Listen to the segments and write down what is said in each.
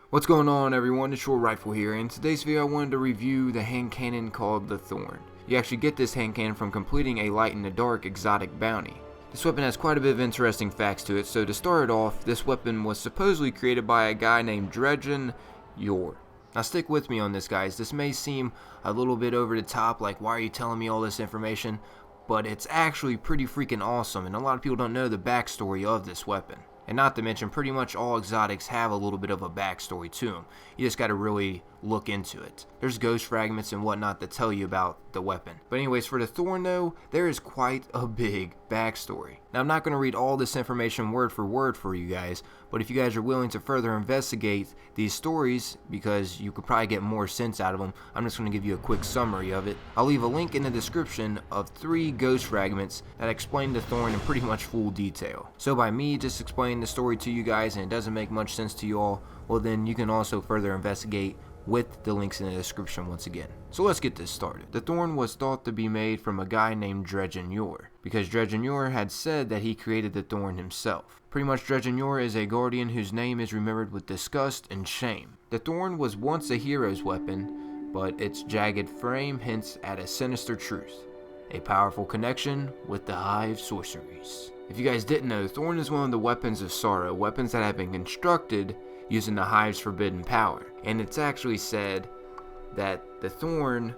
What's going on, everyone? It's Short Rifle here. In today's video I wanted to review the hand cannon called the Thorn. You actually get this hand cannon from completing a light in the dark exotic bounty. This weapon has quite a bit of interesting facts to it, so to start it off, this weapon was supposedly created by a guy named Dredgen Yor. Now stick with me on this, guys. This may seem a little bit over the top, like why are you telling me all this information? But it's actually pretty freaking awesome, and a lot of people don't know the backstory of this weapon. And not to mention, pretty much all exotics have a little bit of a backstory to them. You just gotta really look into it. There's ghost fragments and whatnot that tell you about the weapon. But anyways, for the Thorn though, there is quite a big backstory. Now I'm not gonna read all this information word for word for you guys, but if you guys are willing to further investigate these stories, because you could probably get more sense out of them, I'm just gonna give you a quick summary of it. I'll leave a link in the description of 3 ghost fragments that explain the Thorn in pretty much full detail. So by me just explaining the story to you guys and it doesn't make much sense to you all, well then you can also further investigate with the links in the description once again. So let's get this started. The Thorn was thought to be made from a guy named Dredgen Yor, because Dredgen Yor had said that he created the Thorn himself. Pretty much Dredgen Yor is a guardian whose name is remembered with disgust and shame. The Thorn was once a hero's weapon, but its jagged frame hints at a sinister truth, a powerful connection with the Hive sorceries. If you guys didn't know, Thorn is one of the weapons of sorrow, weapons that have been constructed using the Hive's forbidden power. And it's actually said that the Thorn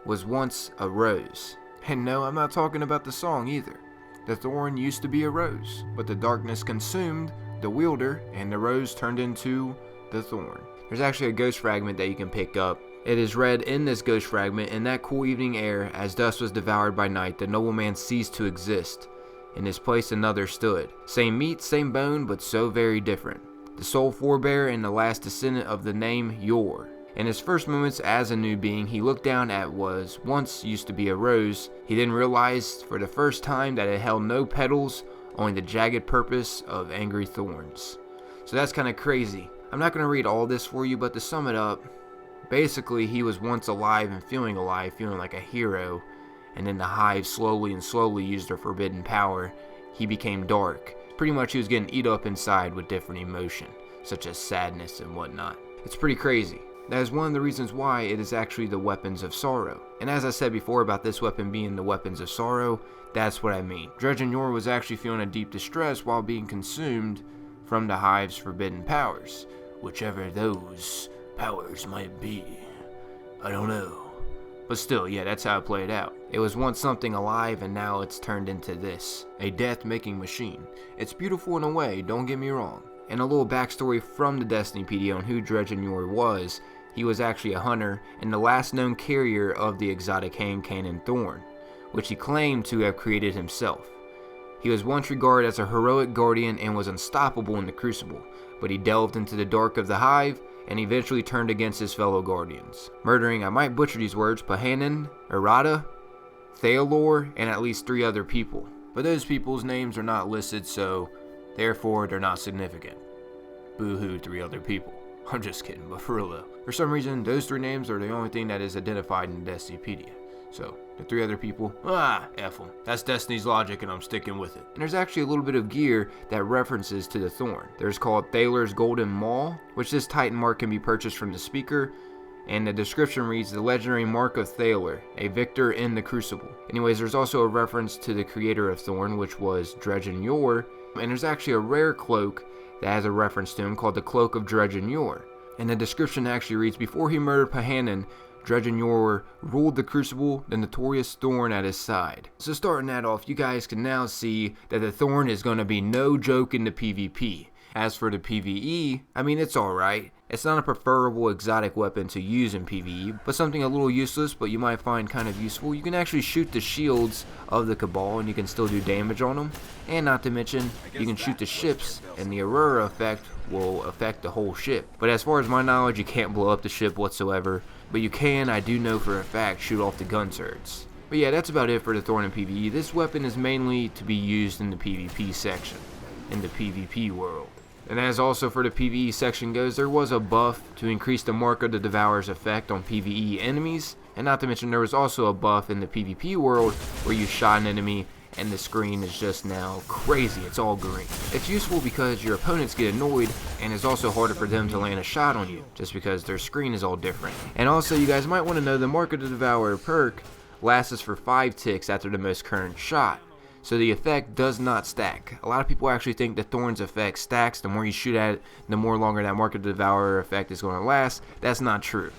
was once a rose. And no, I'm not talking about the song either. The Thorn used to be a rose, but the darkness consumed the wielder and the rose turned into the Thorn. There's actually a ghost fragment that you can pick up. It is read in this ghost fragment: in that cool evening air, as dust was devoured by night, the nobleman ceased to exist. In his place another stood. Same meat, same bone, but so very different. The sole forebear and the last descendant of the name Yor. In his first moments as a new being, he looked down at what once used to be a rose. He then realized for the first time that it held no petals, only the jagged purpose of angry thorns. So that's kind of crazy. I'm not going to read all this for you, but to sum it up, basically he was once alive and feeling like a hero, and then the Hive slowly used their forbidden power. He became dark. Pretty much he was getting eat up inside with different emotion, such as sadness and whatnot. It's pretty crazy. That is one of the reasons why it is actually the weapons of sorrow. And as I said before about this weapon being the weapons of sorrow, that's what I mean. Dredgen Yor was actually feeling a deep distress while being consumed from the Hive's forbidden powers. Whichever those powers might be. I don't know. But still, yeah, that's how it played out. It was once something alive and now it's turned into this, a death-making machine. It's beautiful in a way, don't get me wrong. And a little backstory from the Destiny PD on who Dredgen Yor was. He was actually a hunter and the last known carrier of the exotic hand cannon Thorn, which he claimed to have created himself. He was once regarded as a heroic guardian and was unstoppable in the Crucible, but he delved into the dark of the Hive and eventually turned against his fellow guardians, murdering, I might butcher these words, Pahanin, Errata, Thalor, and at least 3 other people. But those people's names are not listed, so therefore they're not significant. Boo-hoo, 3 other people. I'm just kidding, but for real though. For some reason, those 3 names are the only thing that is identified in the Destinypedia. So, the 3 other people, F them. That's Destiny's logic and I'm sticking with it. And there's actually a little bit of gear that references to the Thorn. There's called Thalor's Golden Maul, which this Titan mark can be purchased from the speaker. And the description reads, the legendary mark of Thalor, a victor in the Crucible. Anyways, there's also a reference to the creator of Thorn, which was Dredgen Yor. And there's actually a rare cloak that has a reference to him called the Cloak of Dredgen Yor. And the description actually reads, before he murdered Pahanin, Dredgen Yor ruled the Crucible, the notorious Thorn at his side. So starting that off, you guys can now see that the Thorn is going to be no joke in the PvP. As for the PvE, I mean, it's alright. It's not a preferable exotic weapon to use in PvE, but something a little useless but you might find kind of useful. You can actually shoot the shields of the Cabal and you can still do damage on them. And not to mention, you can shoot the ships and the Aurora effect will affect the whole ship. But as far as my knowledge, you can't blow up the ship whatsoever. But you can, I do know for a fact, shoot off the gun turrets. But yeah, that's about it for the Thorn in PvE. This weapon is mainly to be used in the PvP section, in the PvP world. And as also for the PvE section goes, there was a buff to increase the Mark of the Devourer's effect on PvE enemies. And not to mention there was also a buff in the PvP world where you shot an enemy and the screen is just now crazy. It's all green. It's useful because your opponents get annoyed, and it's also harder for them to land a shot on you just because their screen is all different. And also, you guys might want to know the Mark of the Devourer perk lasts for 5 ticks after the most current shot. So the effect does not stack. A lot of people actually think the Thorn's effect stacks. The more you shoot at it, the more longer that Mark of the Devourer effect is going to last. That's not true.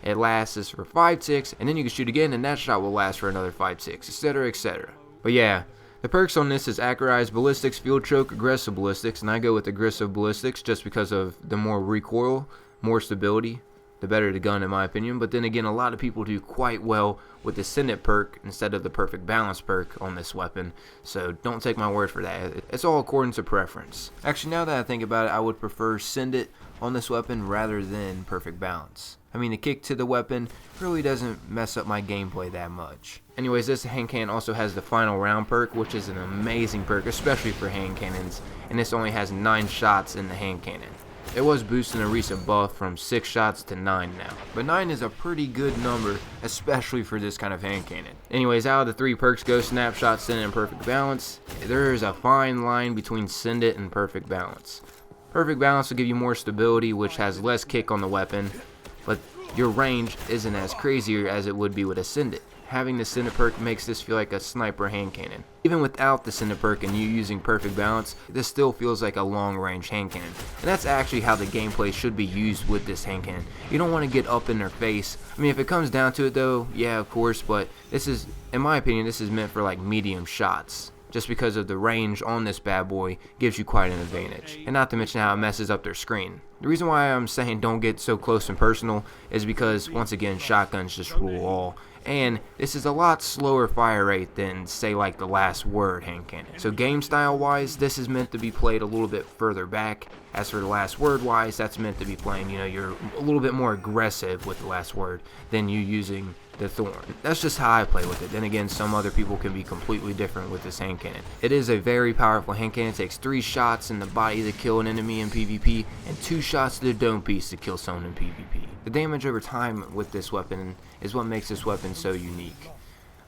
It lasts for 5 ticks, and then you can shoot again, and that shot will last for another 5 ticks, etc, etc. But yeah, the perks on this is Accurized Ballistics, Field Choke, Aggressive Ballistics, and I go with Aggressive Ballistics just because of the more recoil, more stability, the better the gun in my opinion. But then again, a lot of people do quite well with the Send It perk instead of the Perfect Balance perk on this weapon, so don't take my word for that. It's all according to preference. Actually, now that I think about it, I would prefer Send It on this weapon rather than Perfect Balance. I mean, the kick to the weapon really doesn't mess up my gameplay that much. Anyways, this hand cannon also has the Final Round perk, which is an amazing perk, especially for hand cannons, and this only has 9 shots in the hand cannon. It was boosted in a recent buff from 6 shots to 9 now, but 9 is a pretty good number, especially for this kind of hand cannon. Anyways, out of the 3 perks, go Snapshot, Send It, and Perfect Balance. There is a fine line between Send It and Perfect Balance. Perfect Balance will give you more stability, which has less kick on the weapon, but your range isn't as crazy as it would be with a Send It. Having the Send It perk makes this feel like a sniper hand cannon. Even without the Send It perk and you using Perfect Balance, this still feels like a long range hand cannon. And that's actually how the gameplay should be used with this hand cannon. You don't want to get up in their face. I mean, if it comes down to it though, yeah, of course, but this is, in my opinion, this is meant for like medium shots. Just because of the range on this bad boy gives you quite an advantage. And not to mention how it messes up their screen. The reason why I'm saying don't get so close and personal is because, once again, shotguns just rule all. And this is a lot slower fire rate than, say, like the Last Word hand cannon. So game style wise, this is meant to be played a little bit further back. As for the Last Word wise, that's meant to be playing, you know, you're a little bit more aggressive with the Last Word than you using the Thorn. That's just how I play with it. Then again, some other people can be completely different with this hand cannon. It is a very powerful hand cannon. It takes 3 shots in the body to kill an enemy in PvP and 2 shots to the dome piece to kill someone in PvP. The damage over time with this weapon is what makes this weapon so unique.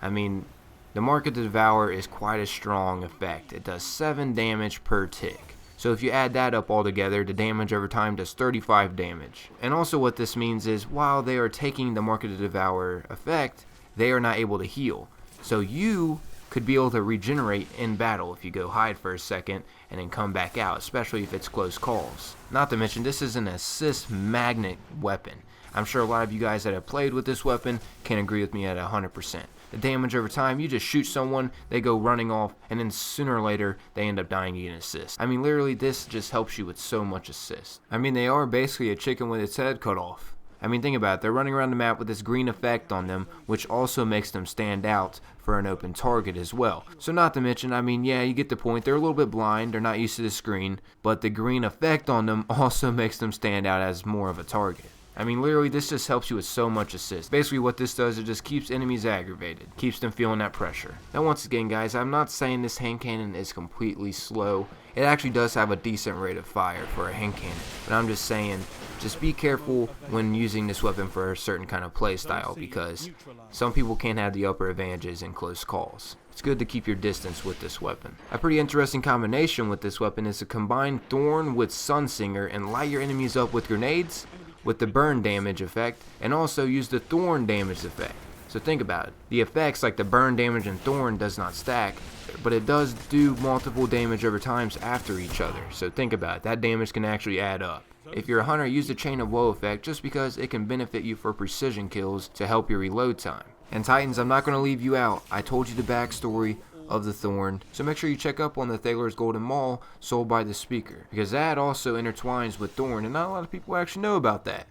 I mean, the Mark of the Devourer is quite a strong effect. It does 7 damage per tick. So if you add that up all together, the damage over time does 35 damage. And also what this means is, while they are taking the Mark of the Devourer effect, they are not able to heal. So you could be able to regenerate in battle if you go hide for a second and then come back out, especially if it's close calls. Not to mention, this is an assist magnet weapon. I'm sure a lot of you guys that have played with this weapon can agree with me at 100%. The damage over time, you just shoot someone, they go running off, and then sooner or later, they end up dying to get an assist. I mean, literally, this just helps you with so much assist. I mean, they are basically a chicken with its head cut off. I mean, think about it. They're running around the map with this green effect on them, which also makes them stand out for an open target as well. So not to mention, I mean, yeah, you get the point. They're a little bit blind. They're not used to the screen. But the green effect on them also makes them stand out as more of a target. I mean, literally, this just helps you with so much assist. Basically, what this does, it just keeps enemies aggravated. Keeps them feeling that pressure. Now, once again, guys, I'm not saying this hand cannon is completely slow. It actually does have a decent rate of fire for a hand cannon. But I'm just saying, just be careful when using this weapon for a certain kind of play style, because some people can't have the upper advantages in close calls. It's good to keep your distance with this weapon. A pretty interesting combination with this weapon is to combine Thorn with Sunsinger and light your enemies up with grenades with the burn damage effect, and also use the Thorn damage effect. So think about it. The effects like the burn damage and Thorn does not stack, but it does do multiple damage over times after each other. So think about it. That damage can actually add up. If you're a hunter, use the Chain of Woe effect just because it can benefit you for precision kills to help your reload time. And Titans, I'm not going to leave you out. I told you the backstory of the Thorn, so make sure you check up on the Thaler's Golden Maul sold by the Speaker, because that also intertwines with Thorn, and not a lot of people actually know about that.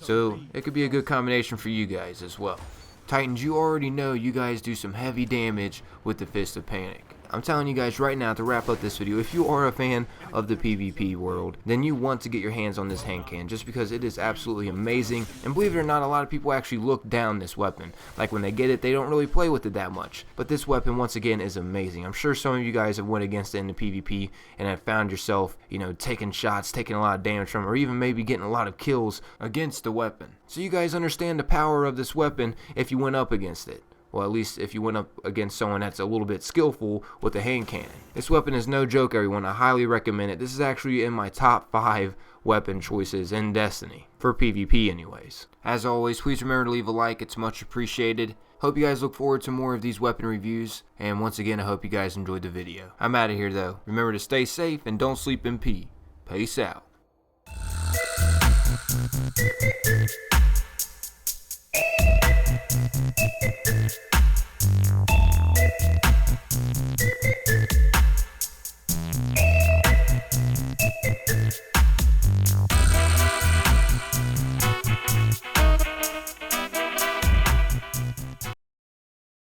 So it could be a good combination for you guys as well. Titans, you already know you guys do some heavy damage with the Fist of Panic. I'm telling you guys right now to wrap up this video, if you are a fan of the PvP world, then you want to get your hands on this hand cannon just because it is absolutely amazing. And believe it or not, a lot of people actually look down this weapon. Like when they get it, they don't really play with it that much. But this weapon, once again, is amazing. I'm sure some of you guys have went against it in the PvP and have found yourself, you know, taking shots, taking a lot of damage from it, or even maybe getting a lot of kills against the weapon. So you guys understand the power of this weapon if you went up against it. Well, at least if you went up against someone that's a little bit skillful with a hand cannon. This weapon is no joke, everyone. I highly recommend it. This is actually in my top 5 weapon choices in Destiny, for PvP anyways. As always, please remember to leave a like. It's much appreciated. Hope you guys look forward to more of these weapon reviews, and once again, I hope you guys enjoyed the video. I'm out of here though. Remember to stay safe and don't sleep in pee. Peace out.